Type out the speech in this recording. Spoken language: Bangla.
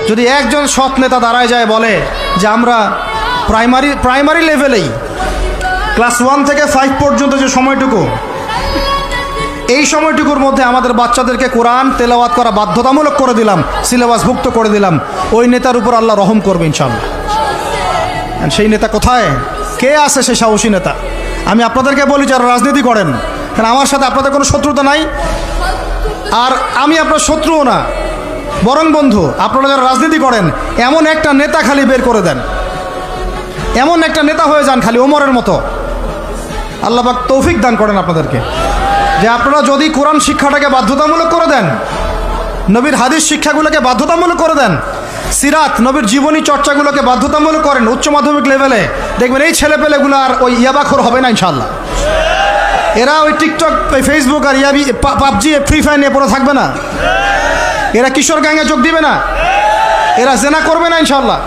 যদি একজন সৎ নেতা দাঁড়ায় যায় বলে যে আমরা প্রাইমারি লেভেলেই ক্লাস 1 থেকে 5 পর্যন্ত যে সময়টুকু, এই সময়টুকুর মধ্যে আমাদের বাচ্চাদেরকে কোরআন তেলাওয়াত করা বাধ্যতামূলক করে দিলাম, সিলেবাসভুক্ত করে দিলাম, ওই নেতার উপর আল্লাহ রহম করবে ইনশাআল্লাহ। সেই নেতা কোথায়, কে আছে সেই সাহসী নেতা? আমি আপনাদেরকে বলি যারা রাজনীতি করেন, কারণ আমার সাথে আপনাদের কোনো শত্রুতা নাই, আর আমি আপনার শত্রুও না, বরং বন্ধু। আপনারা যারা রাজনীতি করেন, এমন একটা নেতা খালি বের করে দেন, এমন একটা নেতা হয়ে যান খালি ওমরের মতো। আল্লাহ পাক তৌফিক দান করেন আপনাদেরকে, যে আপনারা যদি কোরআন শিক্ষাটাকে বাধ্যতামূলক করে দেন, নবীর হাদিস শিক্ষাগুলোকে বাধ্যতামূলক করে দেন, সিরাত নবীর জীবনী চর্চাগুলোকে বাধ্যতামূলক করেন উচ্চ মাধ্যমিক লেভেলে, দেখবেন এই ছেলেপেলেগুলো আর ওই ইয়াবাখোর হবে না ইনশাআল্লাহ। এরা ওই টিকটক, ওই ফেসবুক আর পাবজি, ফ্রি ফায়ার নিয়ে পড়ে থাকবে না, এরা কিশোর গ্যাংয়ে যোগ দিবে না, এরা জেনা করবে না ইনশাআল্লাহ।